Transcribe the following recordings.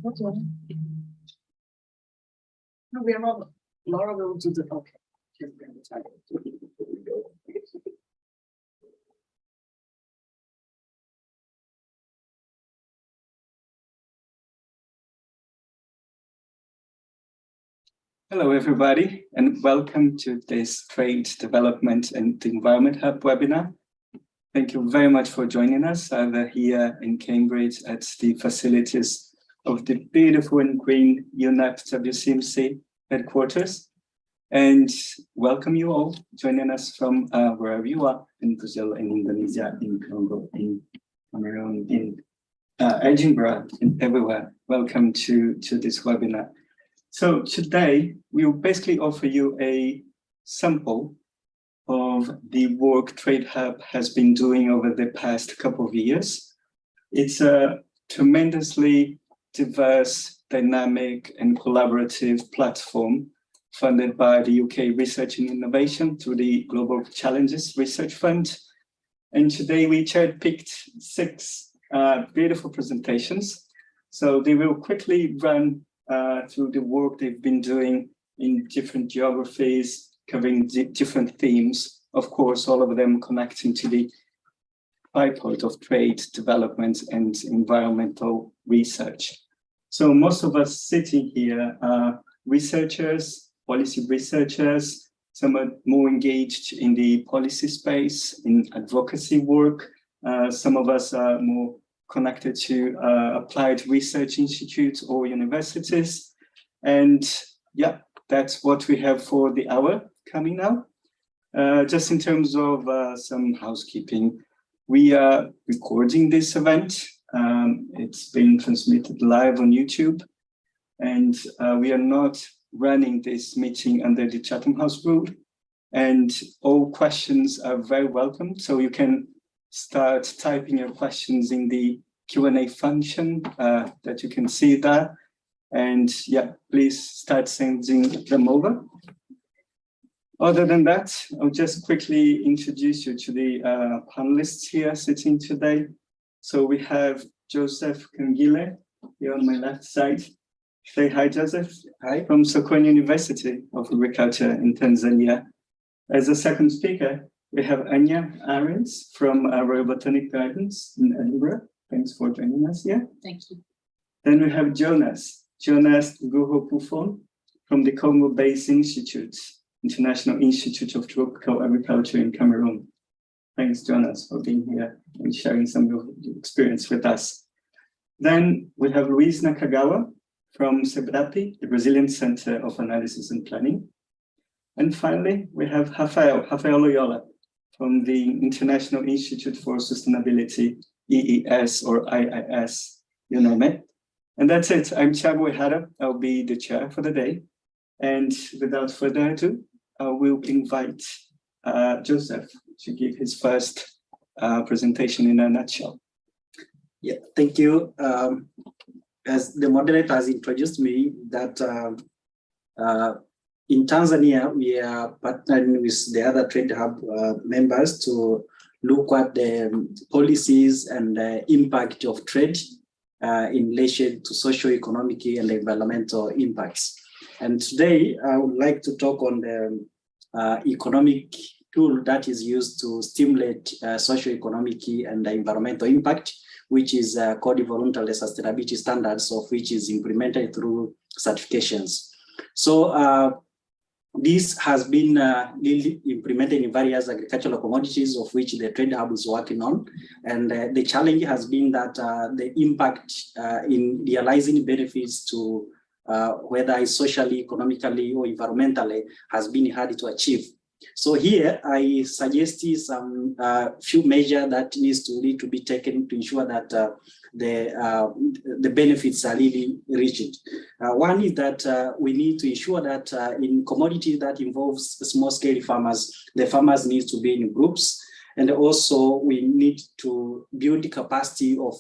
What one? No, we are not. Laura will do the okay. Hello, everybody, and welcome to this Trade Development and Environment Hub webinar. Thank you very much for joining us either here in Cambridge at the facilities of the beautiful and green UNEP-WCMC headquarters. And welcome you all joining us from wherever you are in Brazil, in Indonesia, in Congo, in Cameroon, in Edinburgh, and everywhere. Welcome to this webinar. So today, we will basically offer you a sample of the work Trade Hub has been doing over the past couple of years. It's a tremendously diverse, dynamic, and collaborative platform funded by the UK Research and Innovation through the Global Challenges Research Fund. And today we cherry-picked 6 beautiful presentations. So they will quickly run through the work they've been doing in different geographies, covering different themes, of course, all of them connecting to the tripod of trade, development, and environmental research. So most of us sitting here are researchers, policy researchers. Some are more engaged in the policy space, in advocacy work. Some of us are more connected to applied research institutes or universities. And yeah, that's what we have for the hour coming now. Just in terms of some housekeeping, we are recording this event. It's been transmitted live on YouTube. And we are not running this meeting under the Chatham House rule. And all questions are very welcome. So you can start typing your questions in the Q&A function that you can see there. And yeah, please start sending them over. Other than that, I'll just quickly introduce you to the panelists here sitting today. So we have Joseph Kangile here on my left side. Say hi, Joseph. Hi. From Sokoine University of Agriculture in Tanzania. As a second speaker, we have Anya Ahrens from Royal Botanic Gardens in Edinburgh. Thanks for joining us here. Thank you. Then we have Jonas Guho Pufon from the Congo Basin Institute, International Institute of Tropical Agriculture in Cameroon. Thanks, Jonas, for being here and sharing some of your experience with us. Then we have Luis Nakagawa from SEBRAPI, the Brazilian Center of Analysis and Planning. And finally, we have Rafael Loyola from the International Institute for Sustainability, EES or IIS, you name it. And that's it. I'm Thiago Ihara. I'll be the chair for the day. And without further ado, I will invite Joseph to give his first presentation in a nutshell. Yeah, thank you. As the moderator has introduced me, that in Tanzania, we are partnering with the other Trade Hub members to look at the policies and the impact of trade in relation to socio-economic and environmental impacts. And today, I would like to talk on the economic tool that is used to stimulate socio-economic and environmental impact, which is called the Voluntary Sustainability Standards, of which is implemented through certifications. So this has been implemented in various agricultural commodities, of which the Trade Hub is working on. And the challenge has been that the impact in realizing benefits to whether it's socially, economically, or environmentally has been hard to achieve. So here I suggested some few measures that needs to be taken to ensure that the benefits are really reached. One is that we need to ensure that in commodities that involves small-scale farmers, the farmers need to be in groups. And also we need to build the capacity of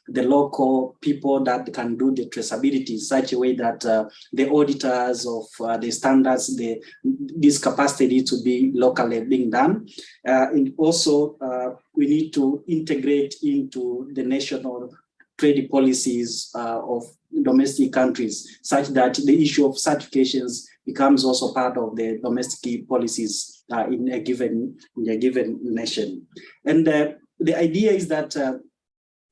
the local people that can do the traceability in such a way that the auditors of the standards, this capacity needs to be locally being done. And also we need to integrate into the national trade policies of domestic countries, such that the issue of certifications becomes also part of the domestic policies in a given nation. And the idea is that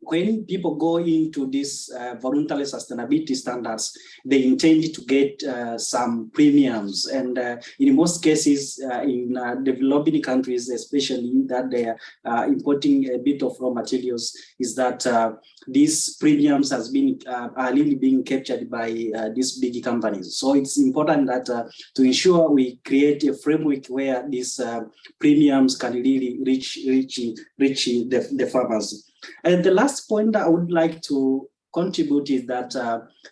when people go into these voluntary sustainability standards, they intend to get some premiums. And in most cases, in developing countries, especially that they are importing a bit of raw materials, is that these premiums are really being captured by these big companies. So it's important that to ensure we create a framework where these premiums can really reach the farmers. And the last point that I would like to contribute is that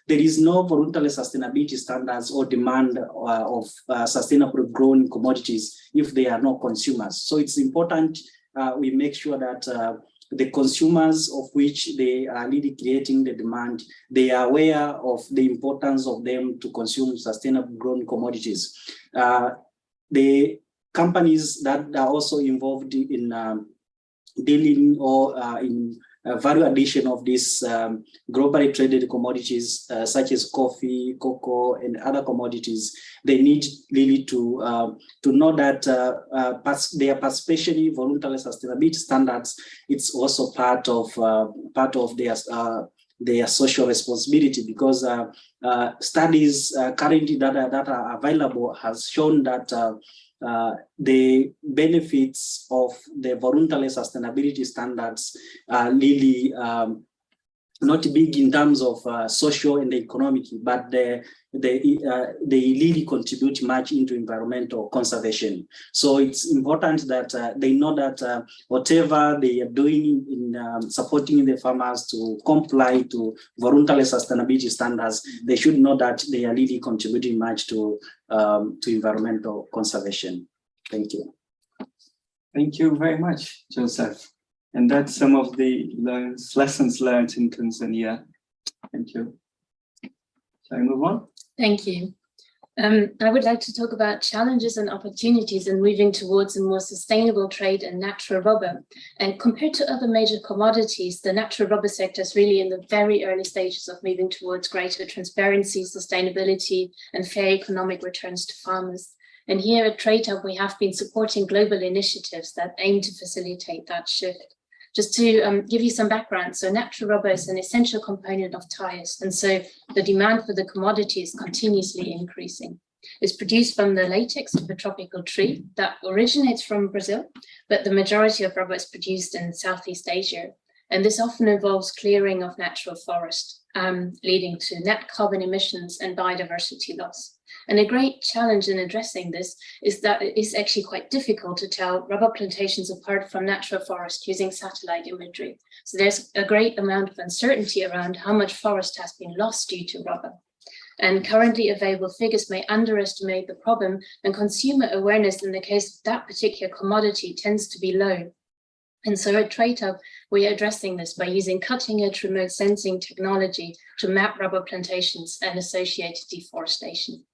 there is no voluntary sustainability standards or demand of sustainable grown commodities if they are not consumers. So it's important we make sure that the consumers of which they are really creating the demand, they are aware of the importance of them to consume sustainable grown commodities. The companies that are also involved in dealing or in value addition of these globally traded commodities such as coffee, cocoa, and other commodities, they need really to know that their participation in voluntary sustainability standards, it's also part of their social responsibility, because studies currently that are available has shown that the benefits of the voluntary sustainability standards are really not big in terms of social and economic, but they really contribute much into environmental conservation. So it's important that they know that whatever they are doing in supporting the farmers to comply to voluntary sustainability standards, they should know that they are really contributing much to environmental conservation. Thank you. Thank you very much, Joseph. And that's some of the lessons learned in Tanzania. Thank you. Shall I move on? Thank you. I would like to talk about challenges and opportunities in moving towards a more sustainable trade in natural rubber. And compared to other major commodities, the natural rubber sector is really in the very early stages of moving towards greater transparency, sustainability, and fair economic returns to farmers. And here at Trade Hub, we have been supporting global initiatives that aim to facilitate that shift. Just to give you some background, so natural rubber is an essential component of tires, and so the demand for the commodity is continuously increasing. It's produced from the latex of a tropical tree that originates from Brazil, but the majority of rubber is produced in Southeast Asia. And this often involves clearing of natural forest, leading to net carbon emissions and biodiversity loss. And a great challenge in addressing this is that it is actually quite difficult to tell rubber plantations apart from natural forest using satellite imagery. So there's a great amount of uncertainty around how much forest has been lost due to rubber. And currently available figures may underestimate the problem, and consumer awareness in the case of that particular commodity tends to be low. And so at Trade Hub, we are addressing this by using cutting-edge remote sensing technology to map rubber plantations and associated deforestation.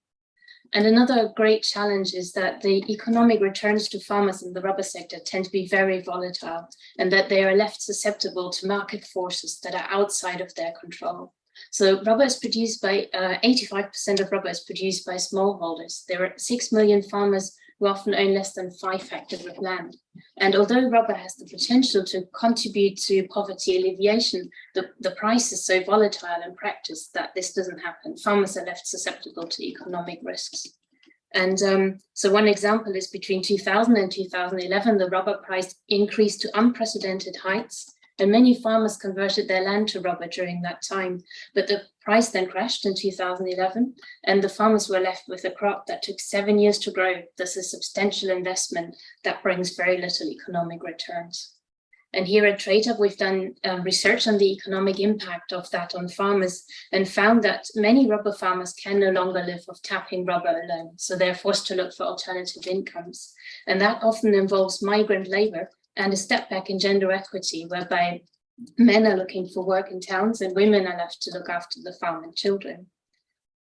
And another great challenge is that the economic returns to farmers in the rubber sector tend to be very volatile, and that they are left susceptible to market forces that are outside of their control. So rubber is produced by 85% of rubber is produced by smallholders. There are 6 million farmers who often own less than 5 hectares of land. And although rubber has the potential to contribute to poverty alleviation, the price is so volatile in practice that this doesn't happen. Farmers are left susceptible to economic risks. And so one example is between 2000 and 2011, the rubber price increased to unprecedented heights. And many farmers converted their land to rubber during that time, but the price then crashed in 2011, and the farmers were left with a crop that took 7 years to grow. This is a substantial investment that brings very little economic returns. And here at Trade Hub, we've done research on the economic impact of that on farmers, and found that many rubber farmers can no longer live off tapping rubber alone, so they're forced to look for alternative incomes. And that often involves migrant labor, and a step back in gender equity, whereby men are looking for work in towns and women are left to look after the farm and children.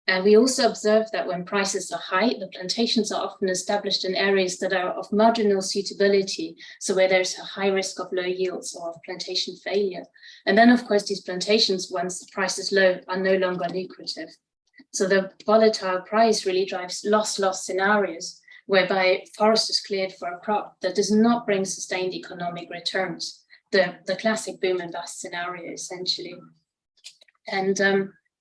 And we also observe that when prices are high, the plantations are often established in areas that are of marginal suitability, so where there's a high risk of low yields or of plantation failure. And then, of course, these plantations, once the price is low, are no longer lucrative. So the volatile price really drives loss-loss scenarios, whereby forest is cleared for a crop that does not bring sustained economic returns, the classic boom and bust scenario, essentially. And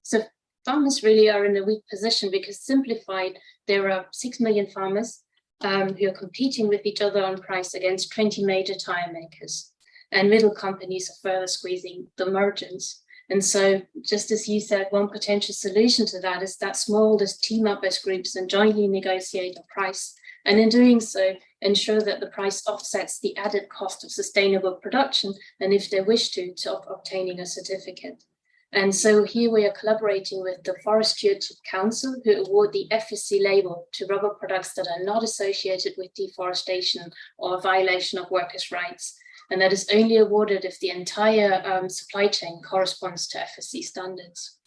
so farmers really are in a weak position because, simplified, there are 6 million farmers who are competing with each other on price against 20 major tire makers, and middle companies are further squeezing the margins. And so, just as you said, one potential solution to that is that smallholders team up as groups and jointly negotiate a price, and in doing so, ensure that the price offsets the added cost of sustainable production, and if they wish to obtaining a certificate. And so here we are collaborating with the Forest Stewardship Council, who award the FSC label to rubber products that are not associated with deforestation or violation of workers' rights. And that is only awarded if the entire supply chain corresponds to FSC standards.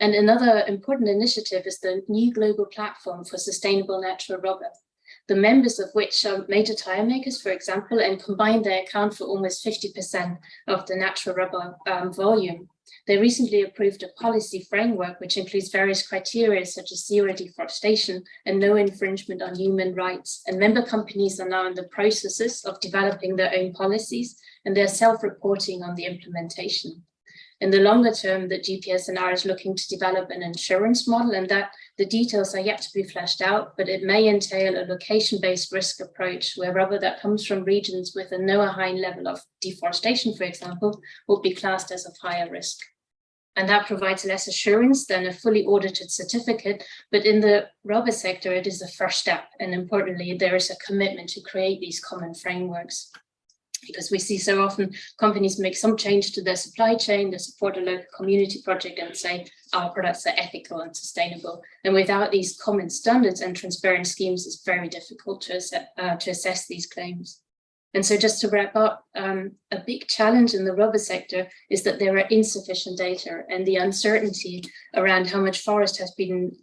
And another important initiative is the new global platform for sustainable natural rubber, the members of which are major tire makers, for example, and combined they account for almost 50% of the natural rubber volume. They recently approved a policy framework which includes various criteria such as zero deforestation and no infringement on human rights. And member companies are now in the processes of developing their own policies, and they're self-reporting on the implementation. In the longer term, the GPSNR is looking to develop an insurance model, and that the details are yet to be fleshed out, but it may entail a location-based risk approach where rubber that comes from regions with a no high level of deforestation, for example, will be classed as of higher risk. And that provides less assurance than a fully audited certificate, but in the rubber sector, it is a first step. And importantly, there is a commitment to create these common frameworks. Because we see so often companies make some change to their supply chain, they support a local community project and say our products are ethical and sustainable. And without these common standards and transparent schemes, it's very difficult to assess these claims. And so just to wrap up, a big challenge in the rubber sector is that there are insufficient data, and the uncertainty around how much forest has been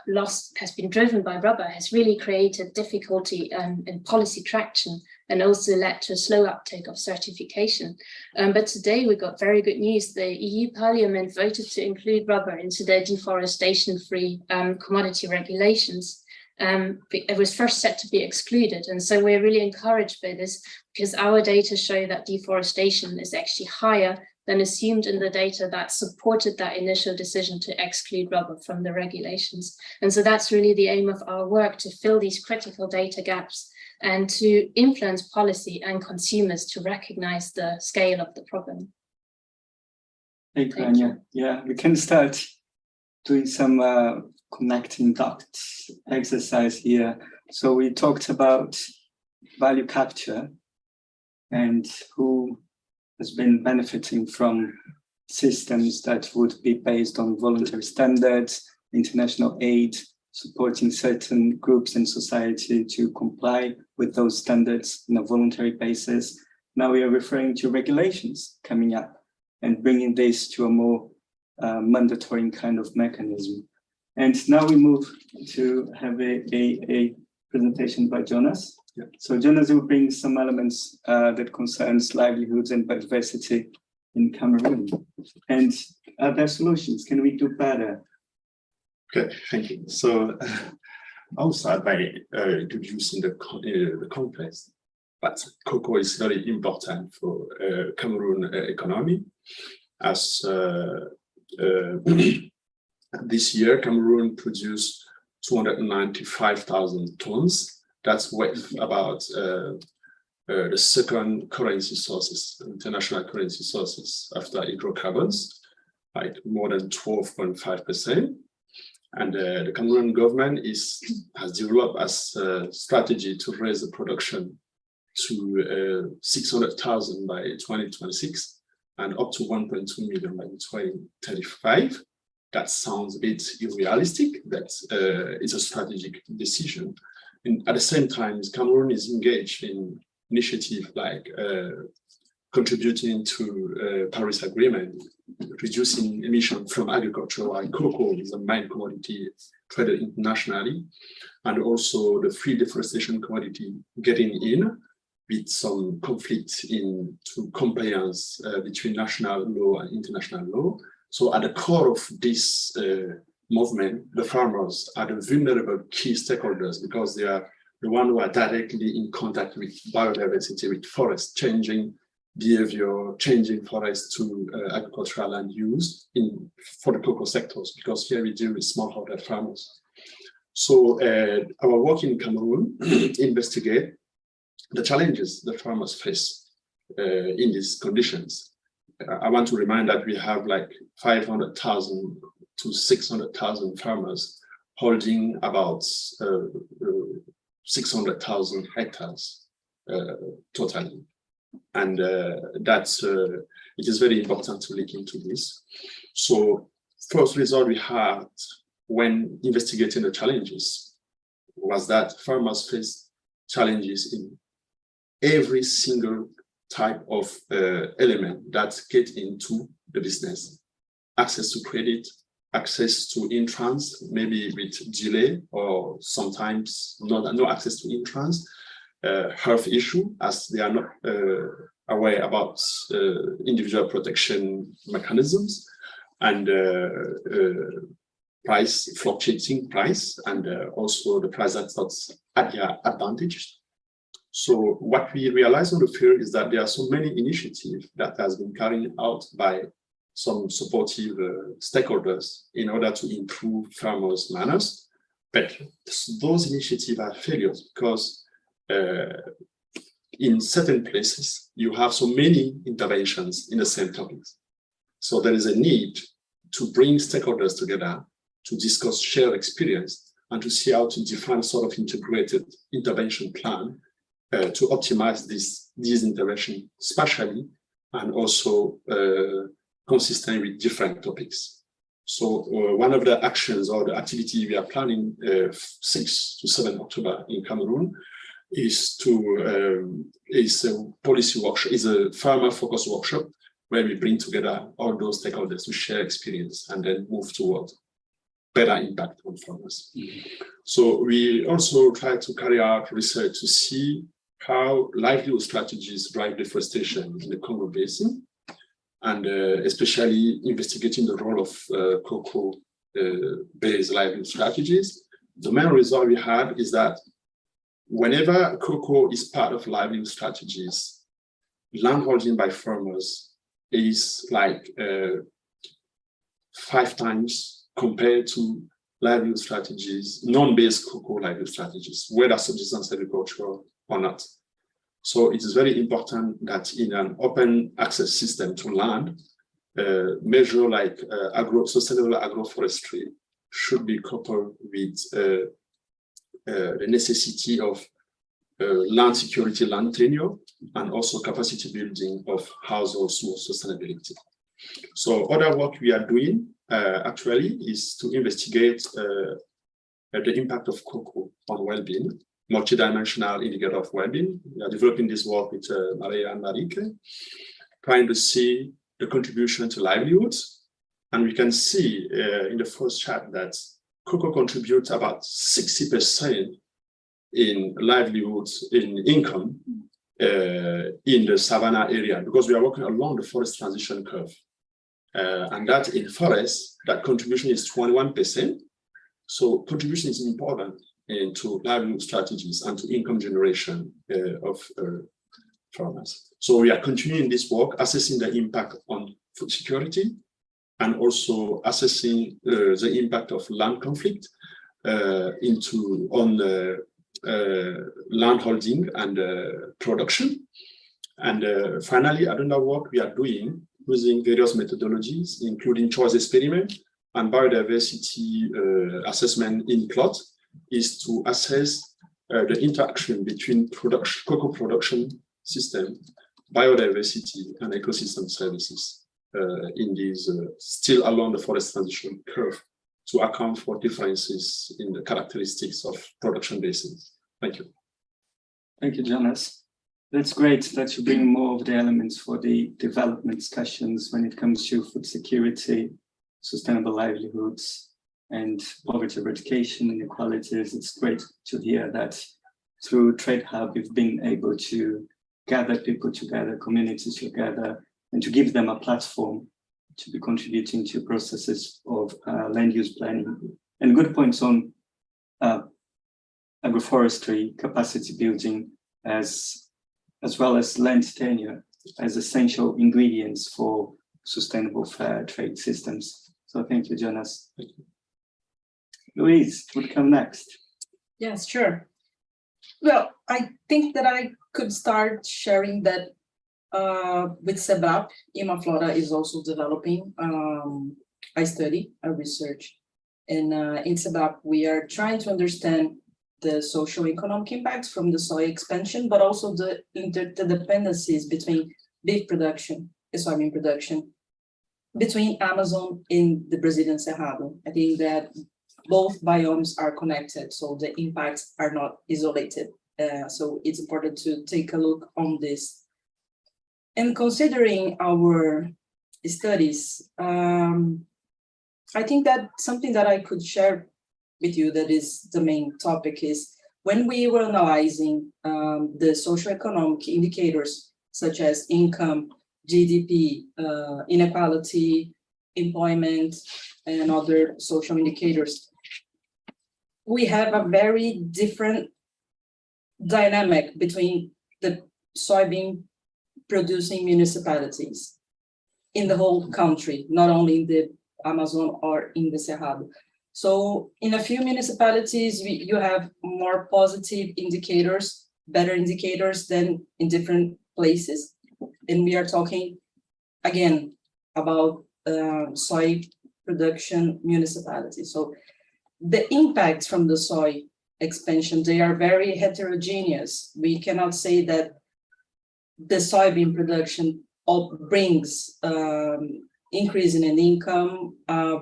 lost, has been driven by rubber, has really created difficulty in policy traction and also led to a slow uptake of certification. But today we got very good news. The EU Parliament voted to include rubber into their deforestation-free commodity regulations. It was first set to be excluded. And so we're really encouraged by this because our data show that deforestation is actually higher than assumed in the data that supported that initial decision to exclude rubber from the regulations. And so that's really the aim of our work, to fill these critical data gaps and to influence policy and consumers to recognize the scale of the problem. Thank you, Anya. Yeah, we can start doing some connecting dots exercise here. So we talked about value capture and who has been benefiting from systems that would be based on voluntary standards, international aid, supporting certain groups in society to comply with those standards on a voluntary basis. Now we are referring to regulations coming up and bringing this to a more mandatory kind of mechanism. And now we move to have a presentation by Jonas. Yeah. So Jonas will bring some elements that concerns livelihoods and biodiversity in Cameroon. And are there solutions? Can we do better? Okay, thank you. So I'll start by introducing the context. But cocoa is very important for Cameroon economy. As this year, Cameroon produced 295,000 tons. That's worth about the second currency sources, international currency sources after hydrocarbons, like more than 12.5%. And the Cameroon government has developed as a strategy to raise the production to 600,000 by 2026 and up to 1.2 million by 2035. That sounds a bit unrealistic. That is a strategic decision. And at the same time, Cameroon is engaged in initiatives like contributing to Paris Agreement, reducing emission from agriculture, while cocoa is a main commodity traded internationally, and also the free deforestation commodity getting in with some conflict into compliance between national law and international law. So at the core of this movement, the farmers are the vulnerable key stakeholders because they are the ones who are directly in contact with biodiversity, with forest changing behavior, changing forests to agricultural land use for the cocoa sectors, because here we deal with smallholder farmers. So our work in Cameroon investigate the challenges the farmers face in these conditions. I want to remind that we have like 500,000 to 600,000 farmers holding about 600,000 hectares totally. And that's it is very important to look into this. So first result we had when investigating the challenges was that farmers face challenges in every single type of element that get into the business. Access to credit, access to intrants, maybe with delay or sometimes no access to intrants, health issue as they are not aware about individual protection mechanisms, and fluctuating price, and also the price that's not at their advantage. So what we realize on the field is that there are so many initiatives that has been carried out by some supportive stakeholders in order to improve farmers' manners, but those initiatives are failures because in certain places you have so many interventions in the same topics. So there is a need to bring stakeholders together to discuss shared experience and to see how to define sort of integrated intervention plan to optimize these interventions spatially and also consistent with different topics. So one of the actions or the activity we are planning 6 to 7 October in Cameroon is a policy workshop, is a farmer-focused workshop where we bring together all those stakeholders to share experience and then move towards better impact on farmers. So we also try to carry out research to see how livelihood strategies drive deforestation in the Congo Basin, and especially investigating the role of cocoa-based livelihood strategies. The main result we had is that whenever cocoa is part of livelihood strategies, landholding by farmers is like 5 times compared to livelihood strategies, non-based cocoa livelihood strategies, whether subsistence agriculture or not. So it is very important that in an open access system to land, measure like sustainable agroforestry should be coupled with the necessity of land security, land tenure, and also capacity building of households with sustainability. So other work we are doing actually is to investigate the impact of cocoa on well-being, multidimensional indicator of well-being. We are developing this work with Maria and Marike, trying to see the contribution to livelihoods. And we can see in the first chart that cocoa contributes about 60% in livelihoods, in income, in the savanna area, because we are working along the forest transition curve. And that in forest, that contribution is 21%. So contribution is important into livelihood strategies and to income generation of farmers. So we are continuing this work, assessing the impact on food security, and also assessing the impact of land conflict on land holding and production. And finally, another work we are doing using various methodologies, including choice experiment and biodiversity assessment in plot, is to assess the interaction between cocoa production system, biodiversity, and ecosystem services in these still along the forest transition curve to account for differences in the characteristics of production basins. Thank you. Thank you, Jonas. That's great that you bring more of the elements for the development discussions when it comes to food security, sustainable livelihoods, and poverty eradication inequalities. It's great to hear that through Trade Hub, we've been able to gather people together, communities together, and to give them a platform to be contributing to processes of land use planning. And good points on agroforestry, capacity building, as well as land tenure as essential ingredients for sustainable fair trade systems. So thank you, Jonas. Thank you. Louise, would come next. Yes, sure. Well, I think that I could start sharing that with SEBAP, Imaflora is also developing a study, a research. And in SEBAP, we are trying to understand the socio-economic impacts from the soy expansion, but also the interdependencies between beef production and soybean production between Amazon and the Brazilian Cerrado. I think that both biomes are connected, so the impacts are not isolated. So it's important to take a look on this. And considering our studies, I think that something that I could share with you that is the main topic is when we were analyzing the socioeconomic indicators such as income, GDP, inequality, employment, and other social indicators, we have a very different dynamic between the soybean producing municipalities in the whole country, not only in the Amazon or in the Cerrado. So in a few municipalities, you have more positive indicators, better indicators than in different places. And we are talking, again, about soy production municipalities. So the impacts from the soy expansion, they are very heterogeneous. We cannot say that the soybean production brings increase in an income,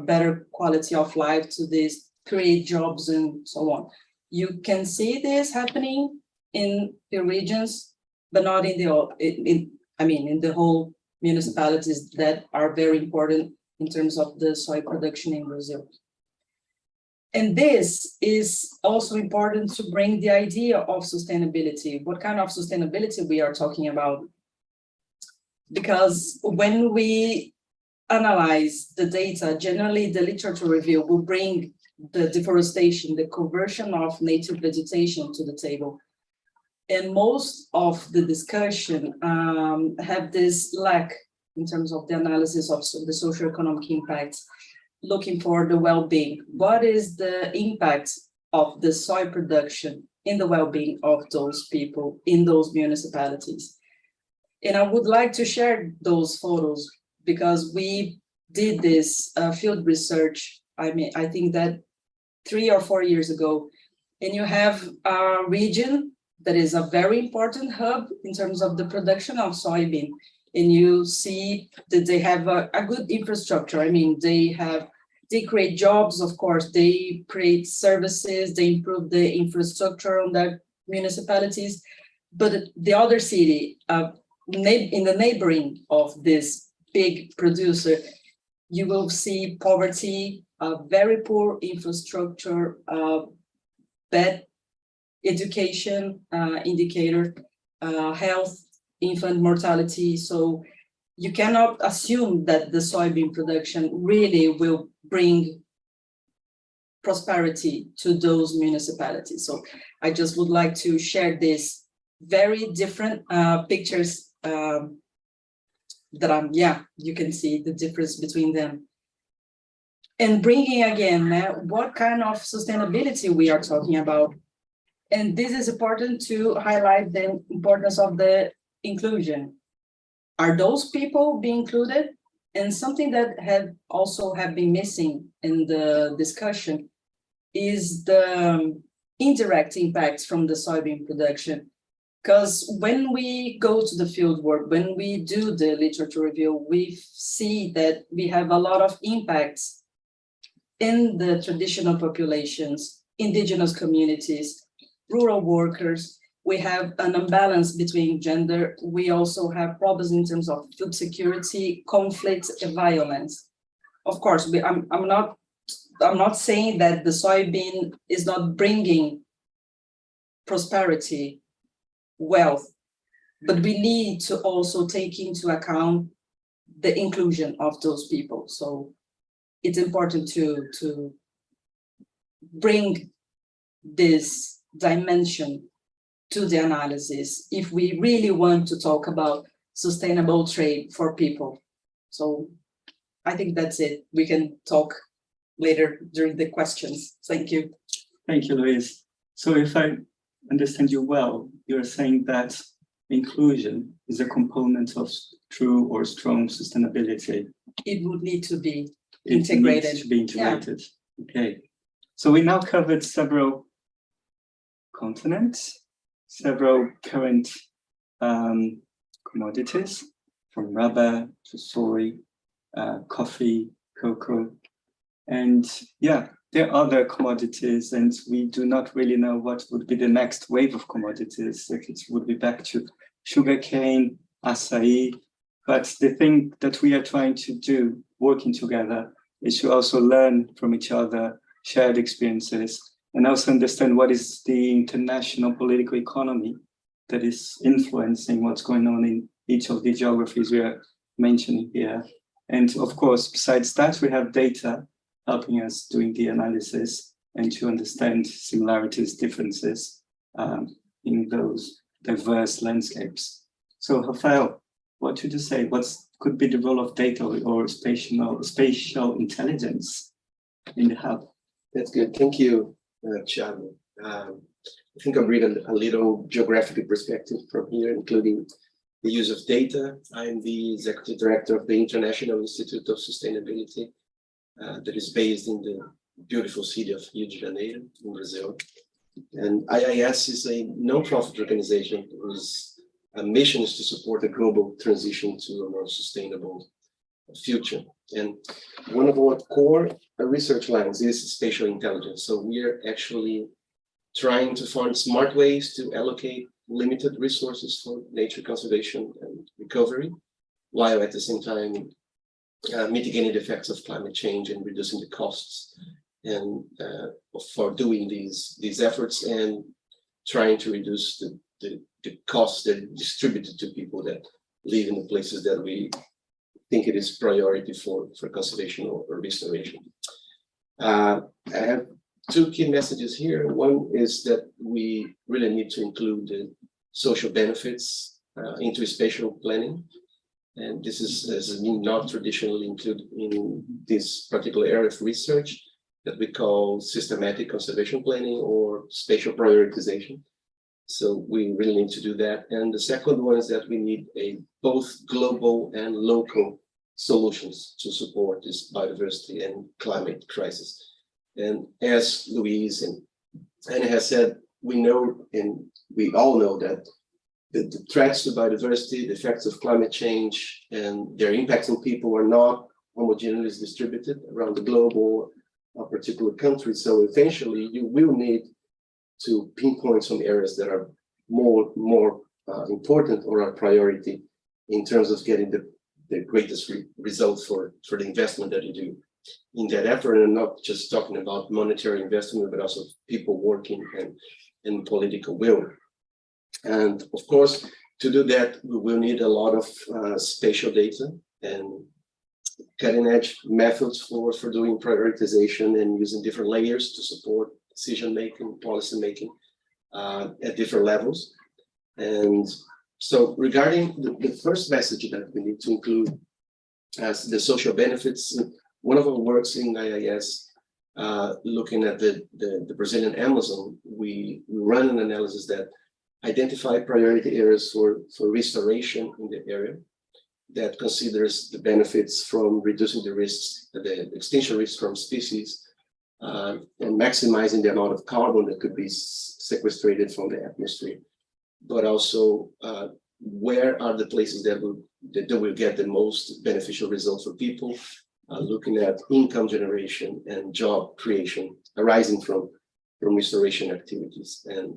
better quality of life to this, create jobs and so on. You can see this happening in the regions, but not in the whole municipalities that are very important in terms of the soy production in Brazil. And this is also important to bring the idea of sustainability. What kind of sustainability we are talking about? Because when we analyze the data, generally the literature review will bring the deforestation, the conversion of native vegetation to the table. And most of the discussion have this lack in terms of the analysis of the socioeconomic impacts, looking for the well-being. What is the impact of the soy production in the well-being of those people in those municipalities? And I would like to share those photos because we did this field research, I think that 3 or 4 years ago, and you have a region that is a very important hub in terms of the production of soybean, and you see that they have a good infrastructure. I mean, they create jobs, of course, they create services, they improve the infrastructure on their municipalities, but the other city, in the neighboring of this big producer, you will see poverty, very poor infrastructure, bad education indicator, health, infant mortality. So you cannot assume that the soybean production really will bring prosperity to those municipalities. So I just would like to share this very different pictures that you can see the difference between them. And bringing again, what kind of sustainability we are talking about. And this is important to highlight the importance of the inclusion. Are those people being included? And something that have been missing in the discussion is the indirect impacts from the soybean production. Because when we go to the field work, when we do the literature review, we see that we have a lot of impacts in the traditional populations, indigenous communities, rural workers. we have an imbalance between gender. We also have problems in terms of food security, conflict, and violence. Of course, I'm not saying that the soybean is not bringing prosperity, wealth, but we need to also take into account the inclusion of those people. So it's important to bring this dimension to the analysis if we really want to talk about sustainable trade for people. So I think that's it. We can talk later during the questions. Thank you. Thank you, Louise. So if I understand you well, you're saying that inclusion is a component of true or strong sustainability. It would need to be It integrated. needs to be integrated. Yeah. Okay. So we now covered several continents, several current commodities, from rubber to soy, coffee, cocoa, and yeah, there are other commodities, and we do not really know what would be the next wave of commodities, if it would be back to sugarcane, acai. But the thing that we are trying to do, working together, is to also learn from each other, shared experiences, and also understand what is the international political economy that is influencing what's going on in each of the geographies we are mentioning here. And of course, besides that, we have data helping us doing the analysis and to understand similarities, differences in those diverse landscapes. So Rafael, what should you say? What could be the role of data or spatial intelligence in the hub? That's good. Thank you, Thiago. I think I'll bring a little geographic perspective from here, including the use of data. I'm the executive director of the International Institute of Sustainability that is based in the beautiful city of Rio de Janeiro in Brazil. And IIS is a non-profit organization whose mission is to support a global transition to a more sustainable future. And one of our core research lines is spatial intelligence. So we are actually trying to find smart ways to allocate limited resources for nature conservation and recovery, while at the same time mitigating the effects of climate change and reducing the costs and for doing these efforts, and trying to reduce the costs that are distributed to people that live in the places that we think it is priority for conservation or restoration. I have two key messages here. One is that we really need to include the social benefits into spatial planning. And this has been not traditionally included in this particular area of research that we call systematic conservation planning or spatial prioritization. So we really need to do that. And the second one is that we need both global and local solutions to support this biodiversity and climate crisis. And as Louise and Anna has said, we know, and we all know, that the threats to biodiversity, the effects of climate change, and their impacts on people are not homogeneously distributed around the globe or a particular country. So eventually you will need to pinpoint some areas that are more important or a priority in terms of getting the greatest result for the investment that you do in that effort. And not just talking about monetary investment, but also people working and political will. And of course, to do that, we will need a lot of spatial data and cutting edge methods for doing prioritization and using different layers to support decision-making, policy-making at different levels. And so regarding the first message that we need to include as the social benefits, one of our works in IIS, looking at the Brazilian Amazon, we run an analysis that identify priority areas for restoration in the area that considers the benefits from reducing the risks, the extinction risks from species, and maximizing the amount of carbon that could be sequestrated from the atmosphere, but also where are the places that will get the most beneficial results for people, looking at income generation and job creation arising from restoration activities. And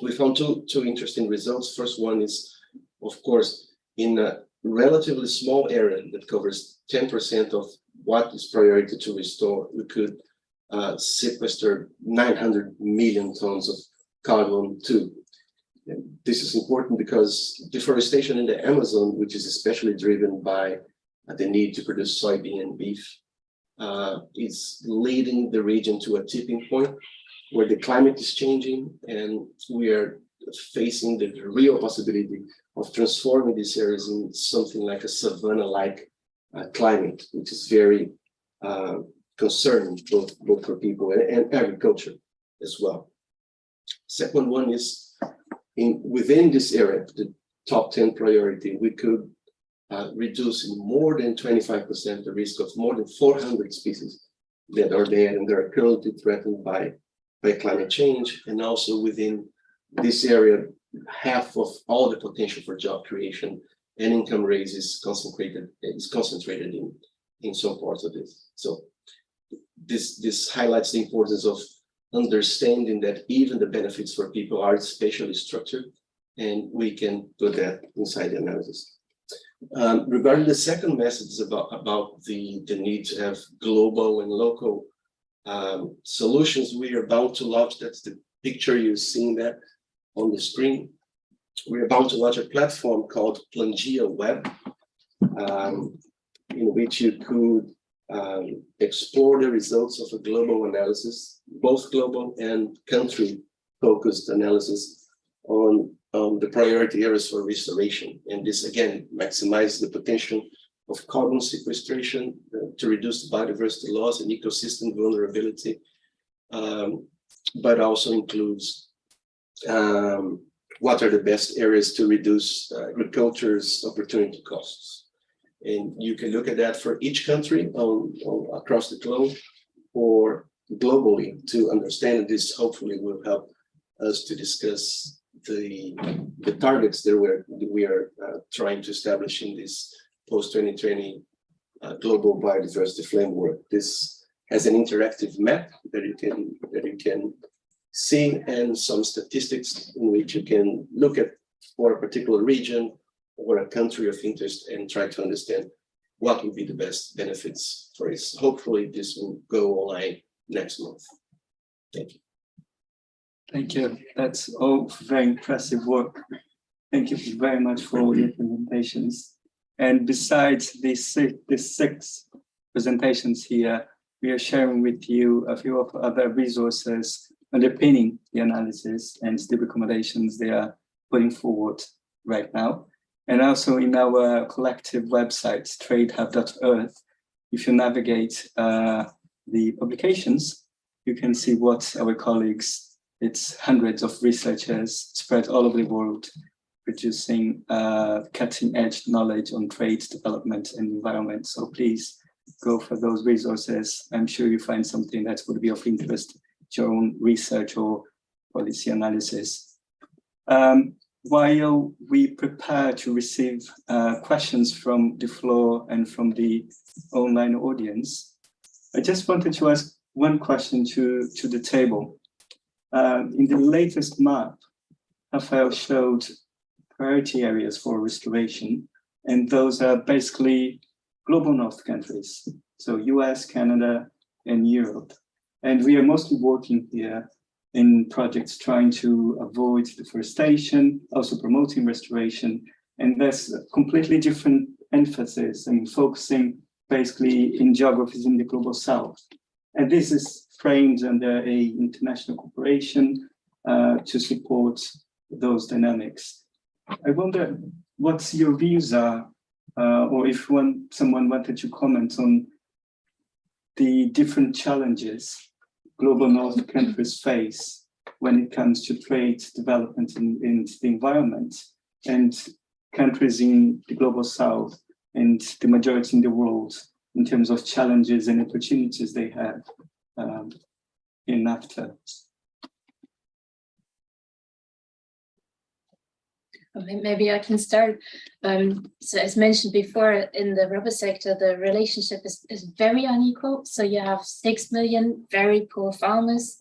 we found two interesting results. First one is, of course, in a relatively small area that covers 10% of what is priority to restore, we could sequester 900 million tons of carbon too. And this is important because deforestation in the Amazon, which is especially driven by the need to produce soybean and beef, is leading the region to a tipping point where the climate is changing, and we are facing the real possibility of transforming these areas in something like a savanna-like climate, which is very concerning both for people and agriculture as well. Second one is within this area, the top 10 priority, we could reduce in more than 25% the risk of more than 400 species that are there and they are currently threatened by climate change. And also within this area, half of all the potential for job creation and income raise is concentrated in some parts of this. So this highlights the importance of understanding that even the benefits for people are spatially structured, and we can put that inside the analysis. Regarding the second message about the need to have global and local solutions, we are about to launch, that's the picture you're seeing that on the screen. We're about to launch a platform called Plangia Web, in which you could explore the results of a global analysis, both global and country-focused analysis on the priority areas for restoration. And this, again, maximizes the potential of carbon sequestration to reduce biodiversity loss and ecosystem vulnerability, but also includes what are the best areas to reduce agriculture's opportunity costs. And you can look at that for each country across the globe or globally to understand this. Hopefully will help us to discuss the targets that we are trying to establish in this post-2020 global biodiversity framework. This has an interactive map that you can see, and some statistics in which you can look at for a particular region or a country of interest and try to understand what would be the best benefits for it. Hopefully this will go online next month. Thank you. Thank you. That's all very impressive work. Thank you very much for all the presentations. And besides these six presentations here, we are sharing with you a few of other resources underpinning the analysis and the recommendations they are putting forward right now. And also in our collective website, tradehub.earth, if you navigate the publications, you can see what our colleagues, it's hundreds of researchers spread all over the world, producing cutting-edge knowledge on trade, development, and environment. So please go for those resources. I'm sure you find something that would be of interest to your own research or policy analysis. While we prepare to receive questions from the floor and from the online audience, I just wanted to ask one question to the table. In the latest map, Rafael showed priority areas for restoration, and those are basically global north countries, so US, Canada, and Europe. And we are mostly working here in projects trying to avoid deforestation, also promoting restoration, and there's a completely different emphasis and focusing basically in geographies in the global south. And this is framed under an international cooperation to support those dynamics. I wonder what your views are, or if someone wanted to comment on the different challenges global north countries face when it comes to trade, development, and the environment, and countries in the global south and the majority in the world in terms of challenges and opportunities they have in NAFTA. Maybe I can start. So as mentioned before, in the rubber sector, the relationship is very unequal. So you have 6 million very poor farmers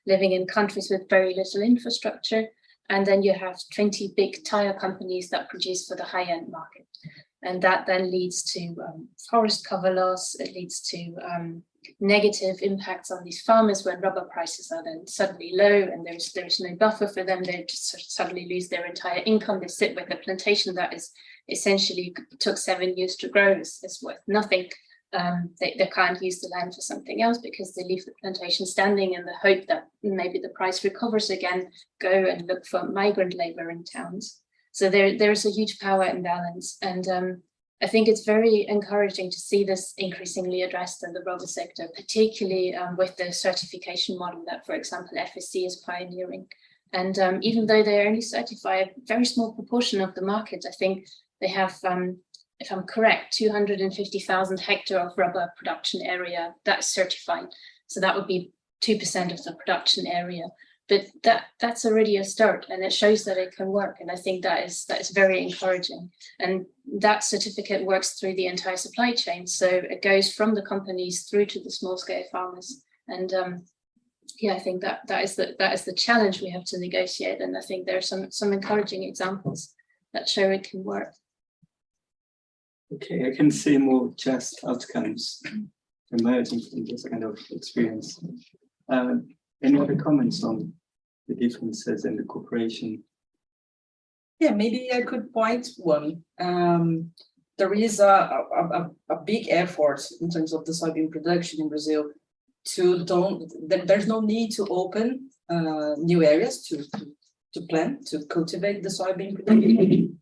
living in countries with very little infrastructure. And then you have 20 big tire companies that produce for the high-end market. And that then leads to forest cover loss. It leads to negative impacts on these farmers when rubber prices are then suddenly low and there's no buffer for them. They just sort of suddenly lose their entire income. They sit with a plantation that is essentially took 7 years to grow, is worth nothing. They can't use the land for something else because they leave the plantation standing in the hope that maybe the price recovers again, go and look for migrant labor in towns. So there's a huge power imbalance. And I think it's very encouraging to see this increasingly addressed in the rubber sector, particularly with the certification model that, for example, FSC is pioneering. And even though they only certify a very small proportion of the market, I think they have, if I'm correct, 250,000 hectares of rubber production area that's certified. So that would be 2% of the production area. But that's already a start, and it shows that it can work. And I think that is very encouraging. And that certificate works through the entire supply chain. So it goes from the companies through to the small scale farmers. And yeah, I think that is the challenge we have to negotiate. And I think there are some encouraging examples that show it can work. Okay, I can see more just outcomes emerging from this kind of experience. Any other comments on the differences in the cooperation? Yeah, maybe I could point one. There is a big effort in terms of the soybean production in Brazil there's no need to open new areas to plant, to cultivate the soybean production.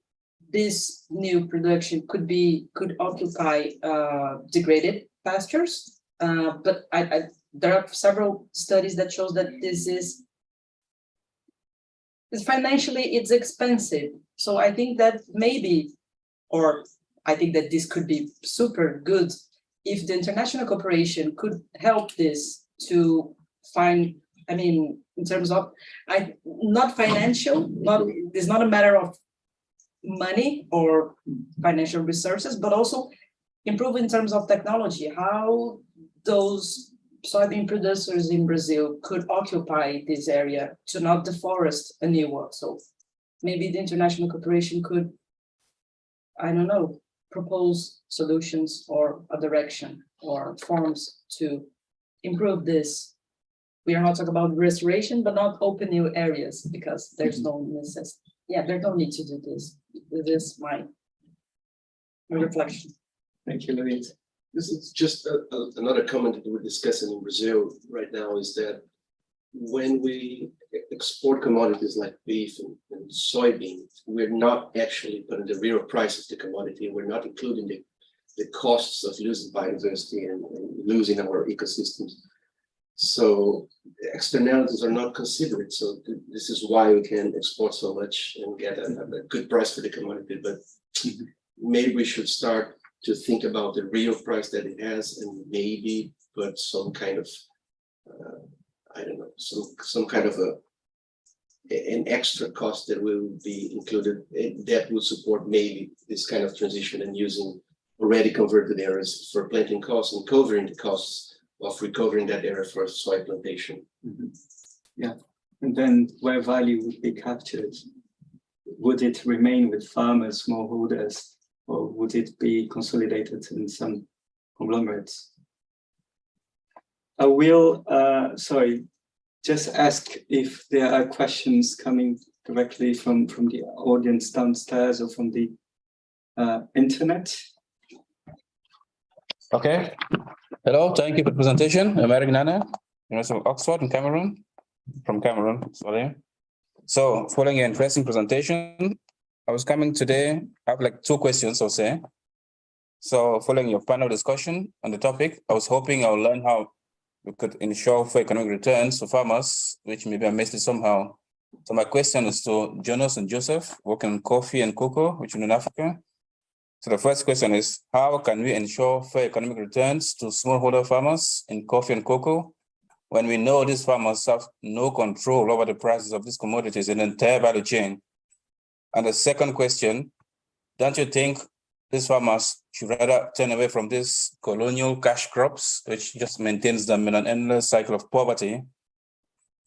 This new production could occupy degraded pastures, but there are several studies that shows that this is financially it's expensive. So I think that maybe, or I think that this could be super good if the international cooperation could help this to find, I mean, in terms of, not financial, it's not a matter of money or financial resources, but also improve in terms of technology, how those soybean producers in Brazil could occupy this area to not deforest a new one. So maybe the international cooperation could, I don't know, propose solutions or a direction or forms to improve this. We are not talking about restoration, but not open new areas because there's no necessity. Yeah, there's no need to do this. This is my reflection. Thank you, Louise. This is just another comment that we're discussing in Brazil right now is that when we export commodities like beef and soybean, we're not actually putting the real price of the commodity. We're not including the costs of losing biodiversity and losing our ecosystems. So the externalities are not considered. So this is why we can export so much and get a good price for the commodity. But maybe we should start to think about the real price that it has and maybe put some kind of, I don't know, some kind of an extra cost that will be included that will support maybe this kind of transition and using already converted areas for planting costs and covering the costs of recovering that area for soy plantation. Yeah, and then where value would be captured, would it remain with farmers, smallholders, or would it be consolidated in some conglomerates? I will, just ask if there are questions coming directly from the audience downstairs or from the internet. Okay. Hello, thank you for the presentation. I'm Eric Nana, University of Oxford in Cameroon, sorry. So following your interesting presentation, I was coming today, I have like 2 questions, I'll say. So following your panel discussion on the topic, I was hoping I'll learn how we could ensure for economic returns for farmers, which maybe I missed it somehow. So my question is to Jonas and Joseph, working in coffee and cocoa, which is in Africa. So the first question is, how can we ensure fair economic returns to smallholder farmers in coffee and cocoa when we know these farmers have no control over the prices of these commodities in the entire value chain? And the second question, don't you think these farmers should rather turn away from these colonial cash crops, which just maintains them in an endless cycle of poverty,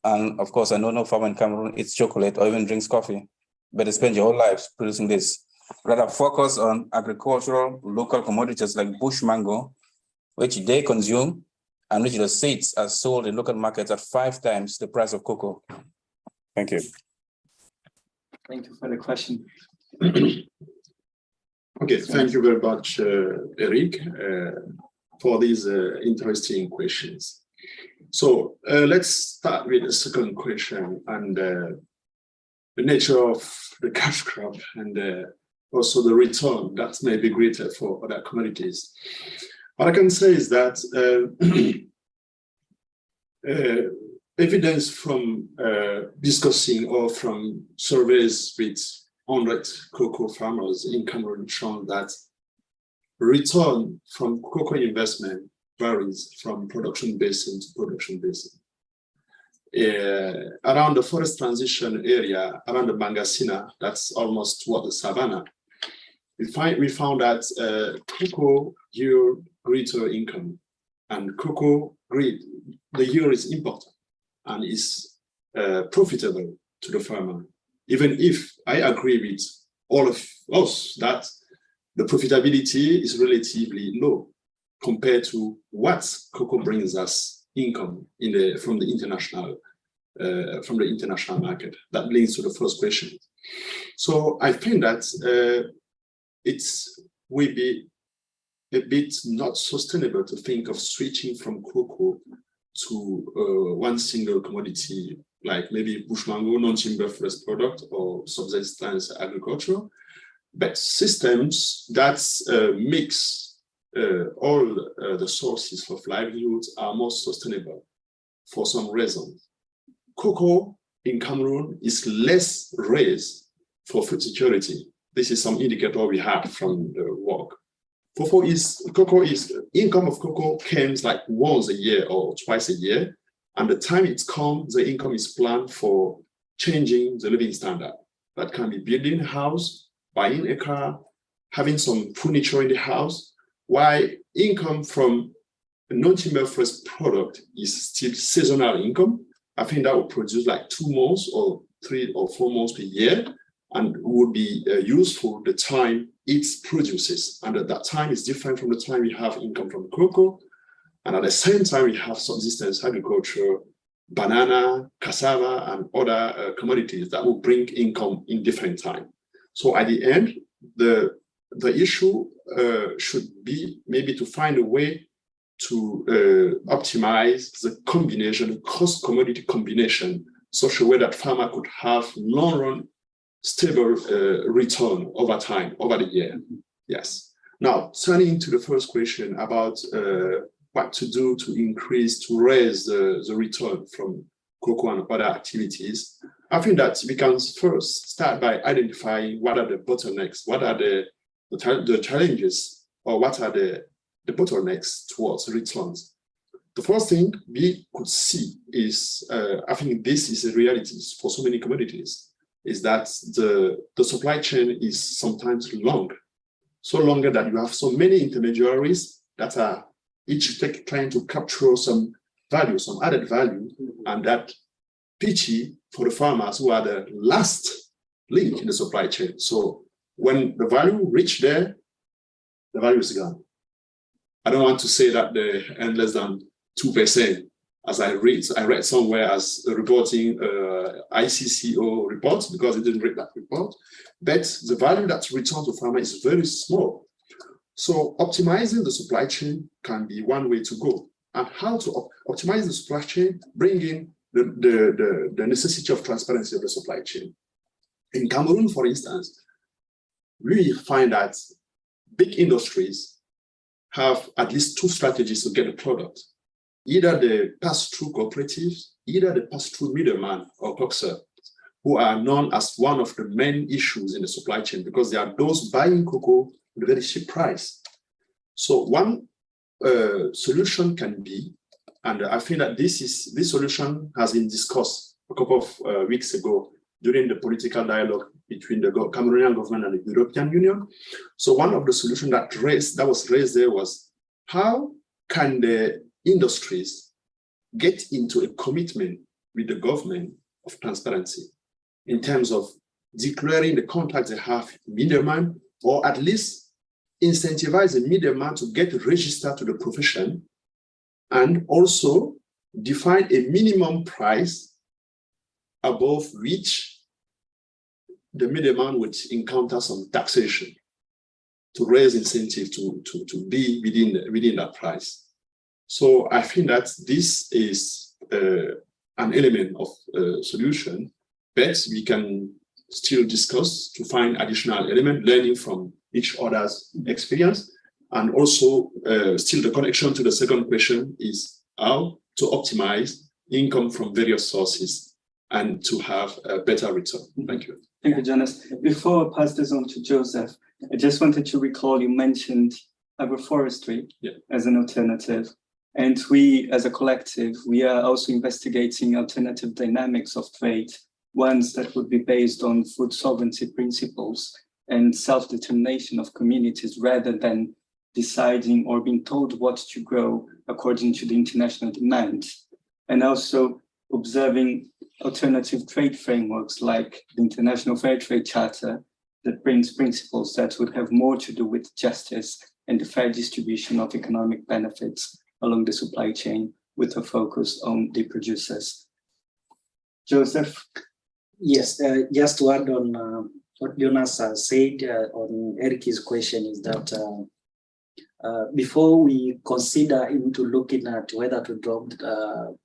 And of course, I know no farmer in Cameroon eats chocolate or even drinks coffee, but they spend your whole lives producing this. Rather focus on agricultural local commodities like bush mango, which they consume and which the seeds are sold in local markets at 5 times the price of cocoa. Thank you. Thank you for the question. Okay, thank you very much, Eric, for these interesting questions. So let's start with the second question and the nature of the cash crop and also the return that may be greater for other commodities. What I can say is that evidence from discussing or from surveys with 100 cocoa farmers in Cameroon shown that return from cocoa investment varies from production basin to production basin. Around the forest transition area, around the Bangasina, that's almost toward the savannah, we found that cocoa yield greater income, and cocoa the yield is important and is profitable to the farmer. Even if I agree with all of us that the profitability is relatively low compared to what cocoa brings us income from the international market. That leads to the first question. So I think that it will be a bit not sustainable to think of switching from cocoa to one single commodity, like maybe bush mango, non-timber forest product, or subsistence agriculture, but systems that mix all the sources of livelihoods are more sustainable for some reasons. Cocoa in Cameroon is less raised for food security. This is some indicator we have from the work. Income of cocoa comes like once a year or twice a year. And the time it comes, the income is planned for changing the living standard. That can be building a house, buying a car, having some furniture in the house. While income from a non-timber forest product is still seasonal income. I think that would produce like 2 months or 3 or 4 months per year, and would be useful the time it produces. And at that time is different from the time we have income from cocoa. And at the same time, we have subsistence agriculture, banana, cassava, and other commodities that will bring income in different time. So at the end, the issue should be maybe to find a way to optimize the combination, the cost-commodity combination, such a way that farmer could have long-run stable return over time, over the year. Yes. Now, turning to the first question about what to do to raise the return from cocoa and other activities, I think that we can first start by identifying what are the bottlenecks, what are the challenges, or what are the bottlenecks towards returns. The first thing we could see is, I think this is a reality for so many commodities, is that the supply chain is sometimes long, so longer that you have so many intermediaries that are each trying to capture some value, some added value, and that pitchy for the farmers who are the last link in the supply chain. So when the value reach there, the value is gone. I don't want to say that they earn less than 2%, as I read somewhere as reporting ICCO reports, because it didn't read that report, but the value that's returned to farmer is very small. So optimizing the supply chain can be one way to go. And how to optimize the supply chain, bring in the necessity of transparency of the supply chain. In Cameroon, for instance, we find that big industries have at least 2 strategies to get a product. Either the pass-through cooperatives, either the pass-through middleman or coxer, who are known as one of the main issues in the supply chain, because they are those buying cocoa at a very cheap price. So one solution can be, and I think that this solution has been discussed a couple of weeks ago during the political dialogue between the Cameroonian government and the European Union. So one of the solutions that was raised there was, how can the industries get into a commitment with the government of transparency in terms of declaring the contracts they have middleman, or at least incentivize the middleman to get registered to the profession, and also define a minimum price above which the middleman would encounter some taxation to raise incentive to be within that price. So I think that this is an element of solution, but we can still discuss to find additional element, learning from each other's experience. And also still the connection to the second question is how to optimize income from various sources and to have a better return. Thank you. Thank you, Jonas. Before I pass this on to Joseph, I just wanted to recall you mentioned agroforestry as an alternative. And we, as a collective, we are also investigating alternative dynamics of trade, ones that would be based on food sovereignty principles and self-determination of communities rather than deciding or being told what to grow according to the international demand. And also observing alternative trade frameworks like the International Fair Trade Charter that brings principles that would have more to do with justice and the fair distribution of economic benefits along the supply chain with a focus on the producers. Joseph? Yes, just to add on what Jonas has said on Eric's question is that before we consider into looking at whether to drop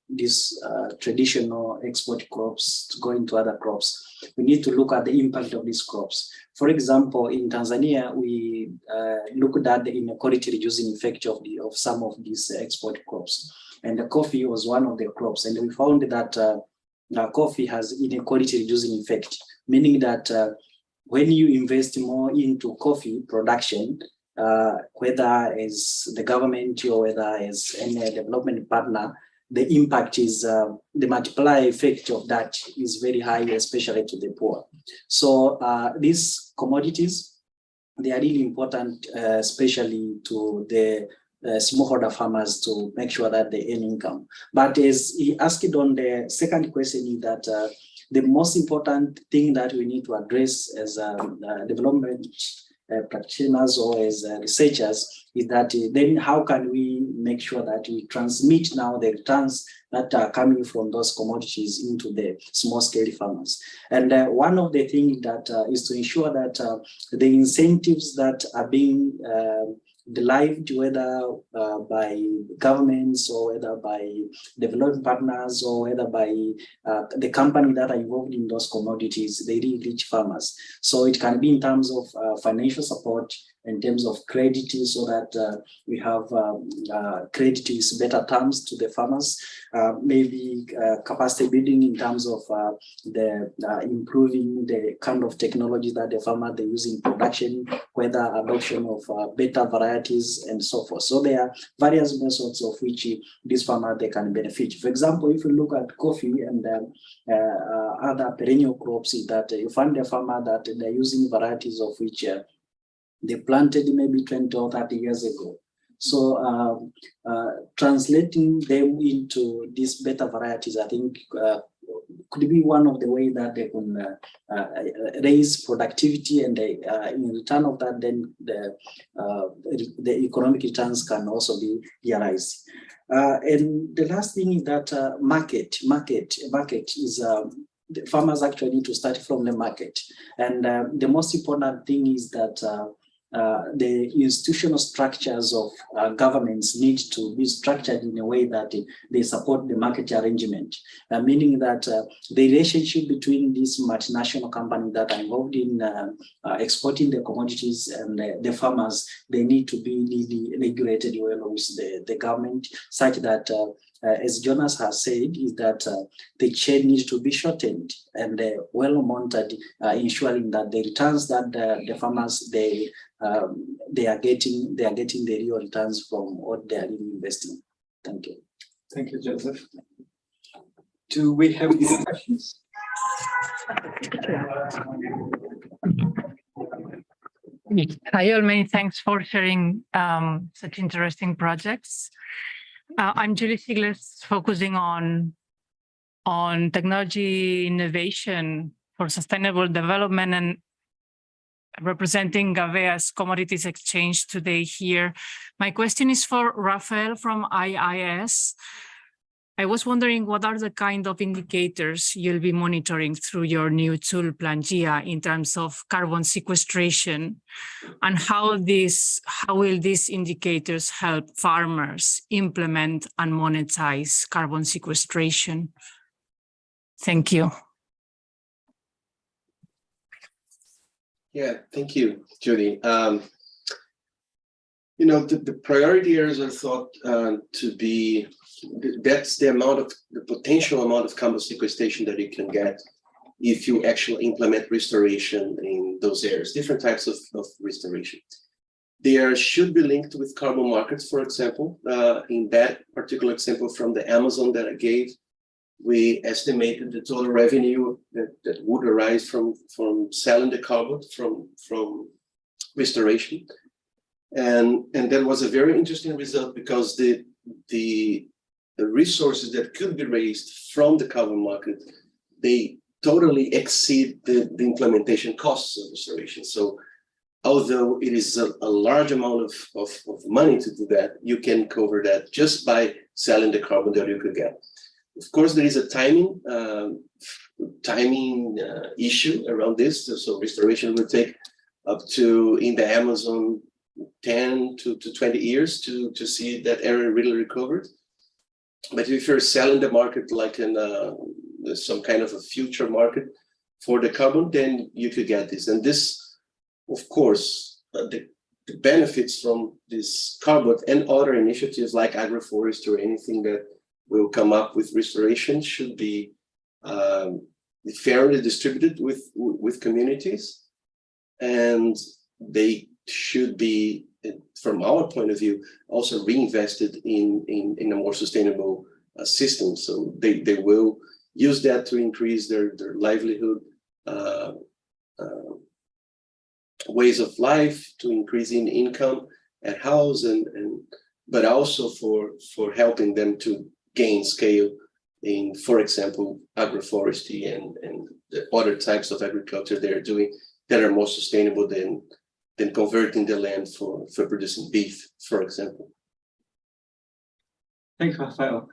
these traditional export crops to go into other crops, we need to look at the impact of these crops. For example, in Tanzania, we looked at the inequality reducing effect of some of these export crops. And the coffee was one of the crops. And we found that coffee has inequality reducing effect, meaning that when you invest more into coffee production, whether as the government or whether as any development partner, the impact is the multiplier effect of that is very high, especially to the poor. So these commodities, they are really important, especially to the smallholder farmers to make sure that they earn income. But as he asked on the second question is that the most important thing that we need to address as development practitioners or as researchers is that then how can we make sure that we transmit now the returns that are coming from those commodities into the small scale farmers. And one of the things that is to ensure that the incentives that are being derived, whether by governments or whether by development partners or whether by the company that are involved in those commodities, they really reach farmers. So it can be in terms of financial support, in terms of credit, so that we have credit is better terms to the farmers, maybe capacity building in terms of the improving the kind of technology that the farmer they use in production, whether adoption of better varieties and so forth. So there are various methods of which this farmer they can benefit. For example, if you look at coffee and other perennial crops, is that you find a farmer that they're using varieties of which they planted maybe 20 or 30 years ago. So translating them into these better varieties, I think could be one of the ways that they can raise productivity, and they, in return of that, then the economic returns can also be realized. And the last thing is that market is the farmers actually need to start from the market. And the most important thing is that the institutional structures of governments need to be structured in a way that they support the market arrangement, meaning that the relationship between these multinational companies that are involved in exporting the commodities and the farmers, they need to be really regulated well with the government, such that as Jonas has said, is that the chain needs to be shortened and well monitored, ensuring that the returns that the farmers they are getting the real returns from what they are really investing. Thank you. Thank you, Joseph. Do we have any questions? Hi, all. Many thanks for sharing such interesting projects. I'm Julie Sigles, focusing on on technology innovation for sustainable development and representing Gavea's Commodities Exchange today here. My question is for Rafael from IIS. I was wondering what are the kind of indicators you'll be monitoring through your new tool Plangia in terms of carbon sequestration, and how will these indicators help farmers implement and monetize carbon sequestration? Thank you. Yeah, thank you, Judy. The priority areas are thought to be, that's the potential amount of carbon sequestration that you can get if you actually implement restoration in those areas, different types of restoration. They should be linked with carbon markets, for example. In that particular example from the Amazon that I gave, we estimated the total revenue that would arise from selling the carbon from restoration. And that was a very interesting result because the resources that could be raised from the carbon market, they totally exceed the implementation costs of restoration. So although it is a large amount of money to do that, you can cover that just by selling the carbon that you could get. Of course, there is a timing issue around this. So restoration will take up to, in the Amazon, 10 to 20 years to see that area really recovered. But if you're selling the market like in some kind of a future market for the carbon, then you could get this. And this, of course, the benefits from this carbon and other initiatives like agroforestry or anything that will come up with restoration should be fairly distributed with communities, and they should be, from our point of view, also reinvested in a more sustainable system. So they will use that to increase their livelihood, ways of life, to increase in income at house, but also for helping them to gain scale in, for example, agroforestry and the other types of agriculture they're doing that are more sustainable than converting the land for producing beef, for example. Thank you, Rafael.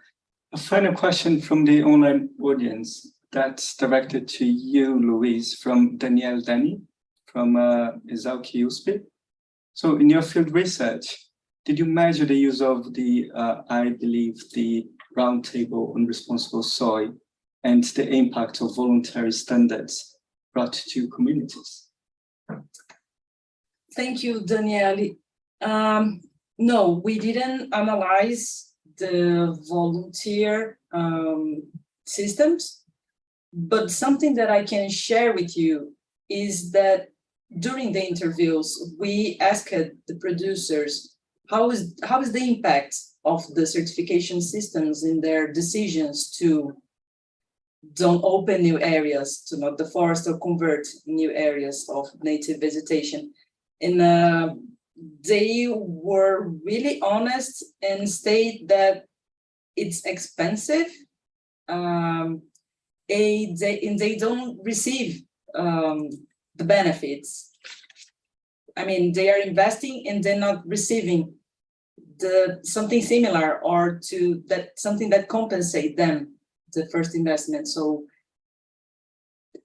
A final question from the online audience that's directed to you, Luis, from Danielle Denny from Izauki USP. So in your field research, did you measure the use of the, I believe, the Roundtable on Responsible Soy and the impact of voluntary standards brought to communities? Thank you, Daniele. No, we didn't analyze the volunteer systems, but something that I can share with you is that during the interviews, we asked the producers, how is the impact of the certification systems in their decisions to don't open new areas, to not deforest or convert new areas of native vegetation. And they were really honest and state that it's expensive, and they don't receive the benefits. I mean, they are investing and they're not receiving something similar or to that something that compensate them the first investment. So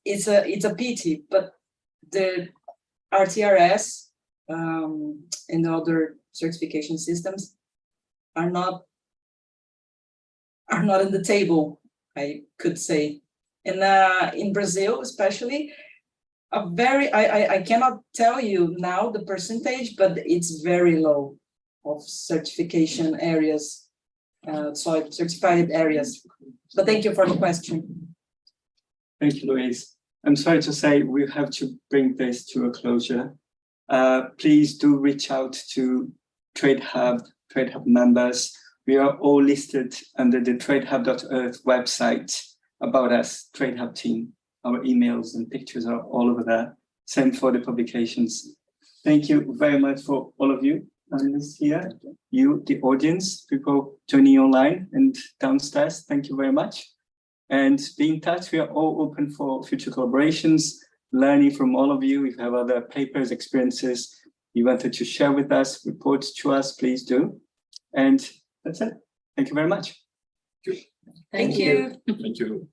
it's a pity, but the RTRS and other certification systems are not on the table, I could say. And in Brazil, especially, I cannot tell you now the percentage, but it's very low of certification areas, soil certified areas. But thank you for the question. Thank you, Luis. I'm sorry to say we have to bring this to a closure. Please do reach out to TradeHub members. We are all listed under the tradehub.earth website about us, TradeHub team. Our emails and pictures are all over there. Same for the publications. Thank you very much for all of you here, you, the audience, people joining online and downstairs. Thank you very much. and be in touch. We are all open for future collaborations, learning from all of you. If you have other papers, experiences you wanted to share with us, report to us, please do. And that's it. Thank you very much. Thank you. Thank you.